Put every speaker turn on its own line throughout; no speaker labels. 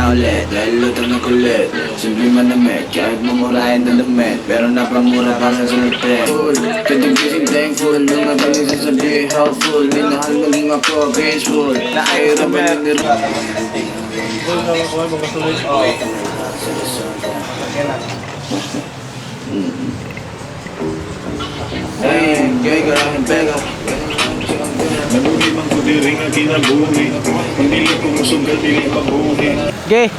na ulit dahil luto na kulit. Simple manamit, kahit mamurahin na damit, pero napamura para sa lupit. Katig-gising thankful, nung nabalik sasabihin helpful. Minahal maging ako graceful, nakahirap ang nirap. Hey, gay ka lang pega.
Nabuhi mang kudiri nga kinabuhi. Kung dili ko musugal, dili pabuhi.
Okay.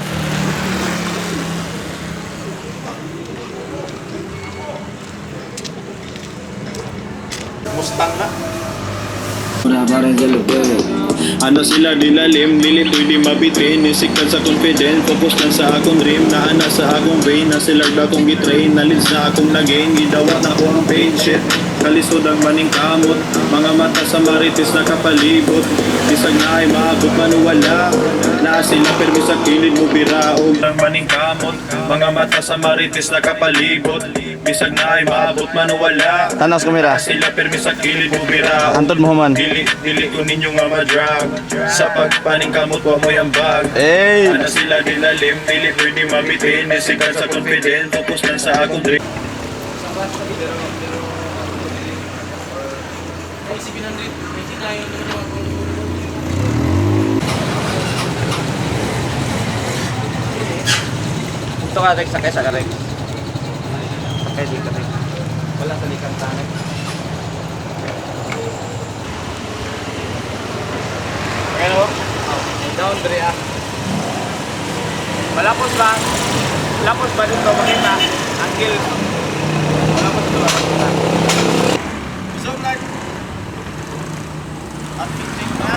Mustang na.
Mura pa rin sa lupit.
Ano sila dilalim, dili pwede mabitrin. Isikat sa confident, focus lang sa akong dream. Naana sa akong vein, na sila akong gitrain. Nalid sa akong nagain, gidawa na ko ang pain. Shit, kalisod ang maning kamot. Mga mata sa marites na kapalibot. Isag na ay maabot manuwala. Naa sila permi sa kilid mo biraog. Ang maning kamot, mga mata sa marites na kapalibot. Bisag na ay maabot manuwala.
Tanas kamera.
Sila permi sa kilid mo biraog.
Antod mo man.
Dili ko ninyo nga ma-drag. Sa pagpaning kamot wa mo yung bag.
Hey.
Ano sila dilalim, dili pwede mamitin. Isikat sa confident, focus lang sa akong dream.
Ito ka, Rex. Sakay sa Rex. Sakay dito, Rex. Wala sa likang tanay. Okay, no? Down, Dre, ah. Malapos lang. Malapos ba dito makita? Angle. Malapos dito makita. So, like, at pitching na.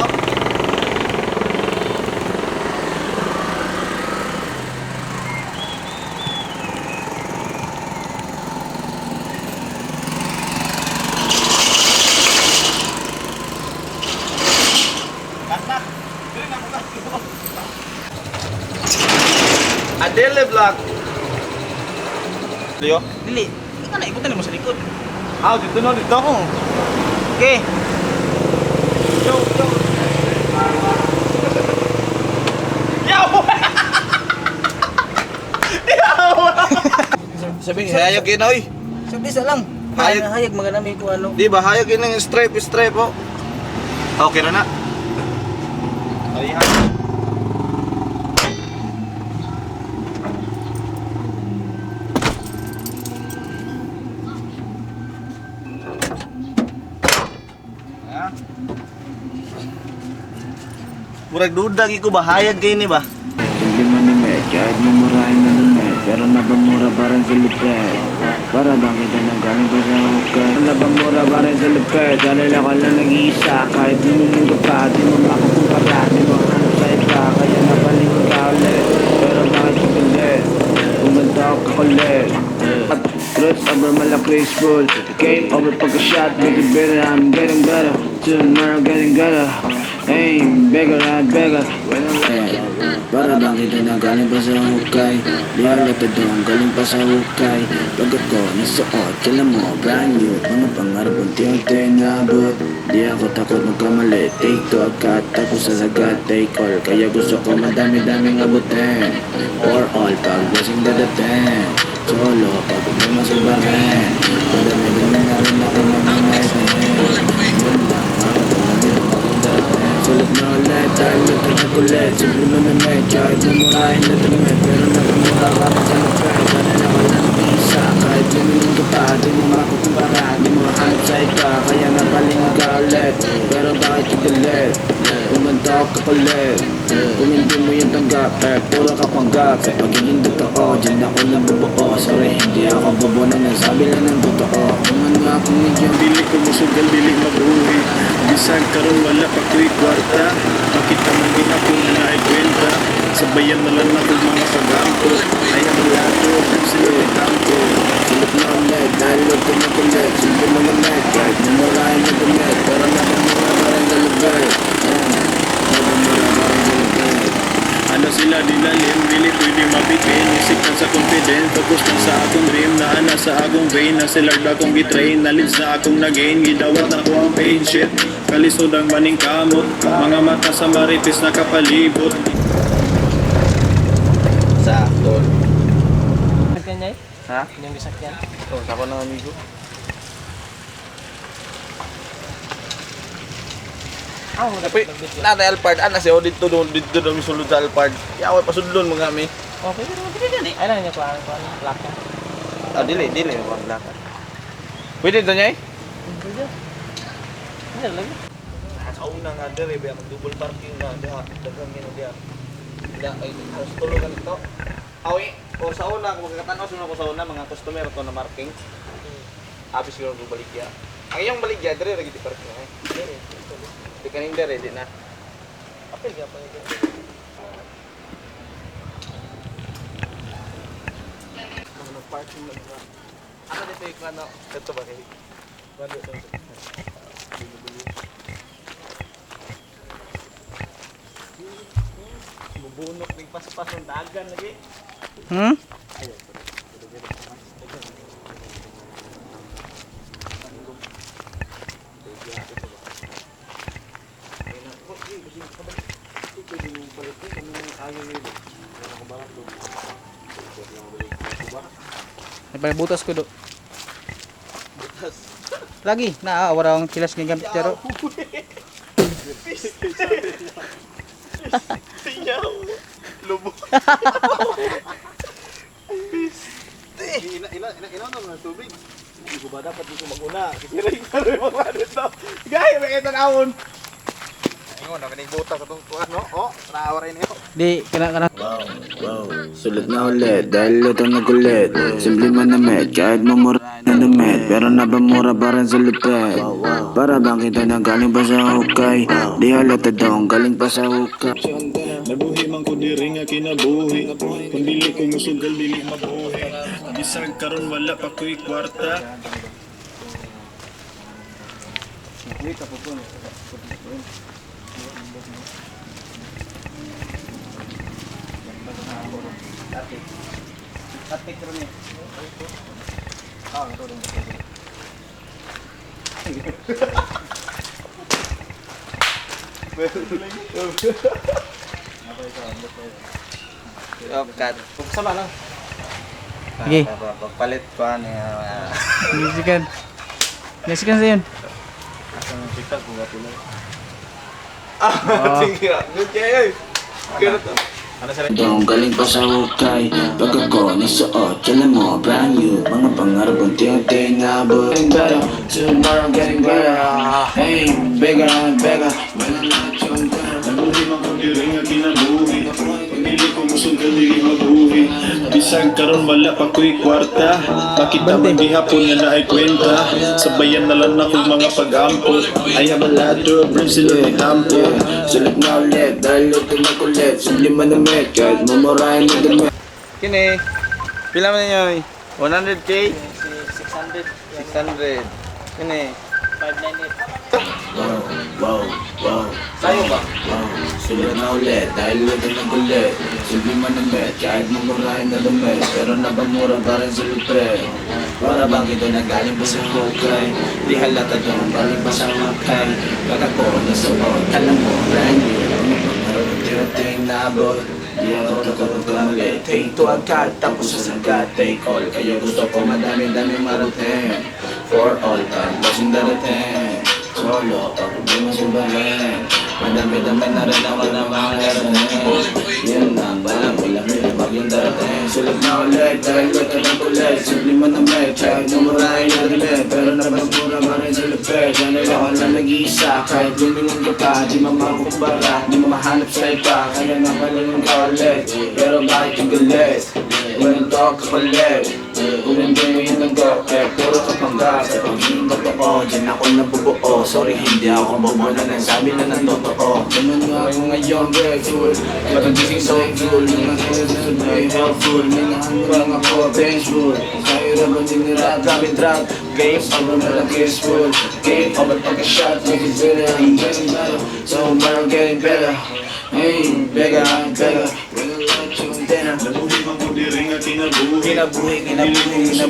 Up. Adele vlog. Leo? Dili. Hindi ka na, ikutan mo sa likod. Ah, dito na, dito ako. Okay. Yo, yo. Yaw! Yaw!
Sabi, hayag yun oy.
Sabi sa lang.
Hayag.
Hayag maganami ko ano.
Di ba, hayag yun ang stripe oh. Okay na na. Ay, hayag. Murag dudag ko ba, hayag kayo ni ba?
Simple manamit, kahit mamurahin na damit, pero napamura pa rin sa lupit. Para bang kita na galing pa sa hukay. Napamura pa rin sa lupit, dahil ako lang nag-iisa. Kahit lumulong ka pa, di mo makukumpara, di mo hanap sa iba. Kaya napalingon ka ulit, pero bakit ulit? Pumunta ako kakulit. At roots over mala graceful. Game over pagka-shot, make it better, I'm getting better. Tomorrow getting better. Hey, beggar, I'm beggar. Para bang kita na galing pa sa hukay. Di halata doon, galing pa sa hukay. Pagkat ko nasuot, kailan mo, brand new. Mga pangarap unti-unti naabot. Di ako takot magkamali. Take to agad, tapos sa sagat, take all. Kaya gusto ko madami-daming abutin. For all, pag lasing dadating. Solo, pag may masubahin. Madami-dami na rin ako mamamahin. Sulit na ulit, dahil ito na kulit. Simple mo na may, kahit mamurahin na damit. Pero nakamura ka pa sa lupit. Dahil ako lang isa, kahit lumilin ka pa. Di mo makukumpara, di mo hanap sa iba. Kaya napalingon ka ulit, pero bakit itulit? Pumunta ako kakulit. Kung hindi mo yung tanggap, puro ka panggap. Pagiging totoo, dyan ako nabubuo. Sorry, hindi ako bobo na nasabi lang ng totoo. Kung ano akong medyo
Dili ko musugal, dili mabuhi. Bisag karon wala pa ko'y kwarta. Makita man din ako na naikwenta. Sabayan na lang ako mga kagampo. Ay ang lato, sila itampo.
Sulit na ulit, dahil ito na kulit. Simple mo na met, kahit mamurahin na damit. Pero napamura pa rin sa lupit. Napamura pa rin sa lupit.
Ano sila dilalim, dili pwede mabitin. Isip na sa confidence, focus lang sa akong dream. Na ana sa akong vein, na sila akong gitrain. Nalit sa akong nagain, gidawat ako ang pain shit. Kalisod ang maning kamot, mga mata sa marites nakapalibot.
Sakto.
Sakyan niya eh?
Ha?
Yung gisakyan.
Oh, ako ng amigo.
Ah, wala
Tapi, nata Alphard, ana siya, dito doon sulod sa Alphard. Yaway, pasudlon mga kami.
Oh, pwede naman pwede gani. Ay lang niya kuha plaka.
Ah, dili, wag laka. Pwede to niya eh?
Pwede. Hindi lagi.
Sa una nga dire, ba mag-double parking na diha, daghang gino diha. Diha ay tulog ka nito. Awi, o sa una kung magkatanaw sino ko sa una mga customer to na marking. Abis siguro go baligya. Ang iyong baligya dire ra gid parking na eh. Di kanin dire di na.
Apil ka pa ito.
Ano parking lang ba? Ano dito yung ano? Ito ba kay? Bado to.
Bubunok ning paspas ng dagan lagi.
May butas ko do. Lagi na wala ang kilas ng gamit pero.
Siyaw. Lubo. Ina na tubig. Hindi ko ba dapat dito maguna? Kasi rin ka rin mga dito. Gaya, may ito naon. Ingon, nakanig buta ka itong ano? Oh, naawa rin yun.
Di kana.
Wow, sulit na ulit dahil ito nagulit. Simple man na met, kahit mamura na damit. Pero nabamura pa rin sa lupet. Para bang kita na galing pa sa hukay. Di halata daw ang galing pa sa hukay.
Nabuhi man ko diri nga kinabuhi. Kung dili ko musugal, dili mabuhi. Bisag karon wala pa ko'y kwarta.
Kat. Sama lang.
Sige.
Pagpalit pa niya.
Lisikan. Lisikan sa yun.
Sige. Good kayo. Kaya to. Ano sa
Daw ang galing pa sa hukay. Pag ako nasuot, alam mo, brand new. Mga pangarap ang tiyatay na abot. Getting better, tomorrow getting better. Hey, bigger and bigger.
Nabuhi man ko diri nga kinabuhi. Kung dili ko musugal, dili mabuhi. Bisag karon wala pa ko'y kwarta. Pakita man gihapon nga naay kwenta. Sabayan na lang ako mga pag-ampot. I have a lot of friends sila ni Hampo.
Sulit na ulit, dahil ito nagulit. Simple man na met, kahit mamurahin na damit.
Kini. Pila man niyo? 100k?
600.
600. Kini.
598.
Wow,
Sayo ba?
wow, sulit na ulit, dahil ito nagulit. Simple man na met, kahit mamurahin na damit. Pero nabamura pa rin sa lupet. Para bang ito nagaling pa sa hukay. Di halata daw ang galing pa sa hukay. Pag ako nasuot, alam mo, brand new. Mga pangarap ang tiyatay na abot. Di ako nakapagkamali. Take to agad, tapos sa sagad. Take all, kaya gusto ko madami-dami marating. For all time, kasing darating. Solo, pag hindi mo subahin. Madami-dami na rin ako na mga narating. Yan lang, walang wag yung darating. Sulit na ulit, dahil ito na kulit. Simple man na met, kahit mamurahin na damit. Pero nabagmura pa rin sa lupet. Sana ako lang nag-iisa, kahit lumingon ka pa. Di mamakumbara, di mamahanap sa iba. Kaya napalingon ka ulit, pero bakit yung galit? Walang talk ka ulit. Kung hindi mo yun nag-go, puro ka panggap. Sa pag-iingat ako, dyan ako nabubuo. Sorry, hindi ako bobo na nagsabi na ng totoo. Ganun nga ako ngayon, grateful. Matagising so cool, mga kailangan ay helpful. May nahanurang ako, vengeful. Kahirapan din nila, drop. Game over, malang peaceful. Game over, pagka-shot, make it better. I'm getting better, so I'm getting better. Hey, bigger, we're gonna let you in dinner.
Nabuhi man ko diri nga
Kinabuhi, kinabuhi.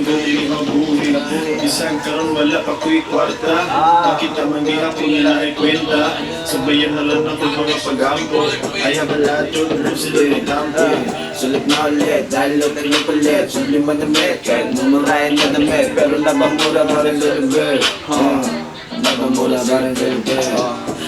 Isang karon wala pa ko'y kwarta. Makita man di ako nila ay kwenta. Sabayan na lang ako mga pagampo. I have a lot to lose, sila lampo.
Sulit na ulit, dahil lang nagpapalit. Sulit man damit, kahit mumurahin na damit. Pero napamura pa rin sa lugar. Napamura pa rin sa lugar.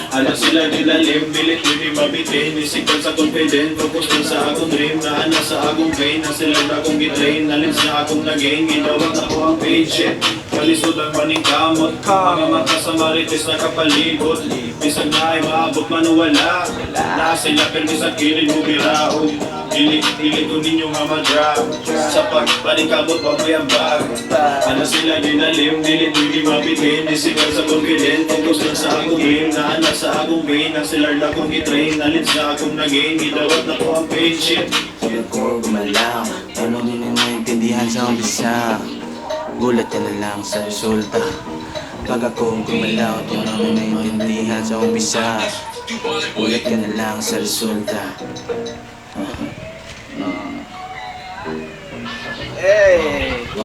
Ano sila nilalim, bilit hindi mabitin. Isikan sa confident, focus lang sa akong dream. Na sa akong pain, na sila na akong gitrain. Nalins na akong nagain, gidawat ako ang page shit. Kalisod ang maning kamot. Mga mata sa marites na kapalibot. Bisag na ay maabot man o wala. Na sila pero sa kilid mo birao. Ilit ko ninyo nga madra. Sa pagpanikabot pa may ambag. Ano sila nilalim, bilit hindi mabitin. Isikan sa confident, focus lang sa akong dream. Na sa akong vein, na sila na akong gitrain. Nalins na akong nagain, gidawat na ko ang pain shit.
Pag ako gumalaw, paano din na naintindihan sa umpisa? Gulat ka na lang sa resulta. Pag ako gumalaw, paano na naintindihan sa umpisa? Gulat ka na lang sa resulta.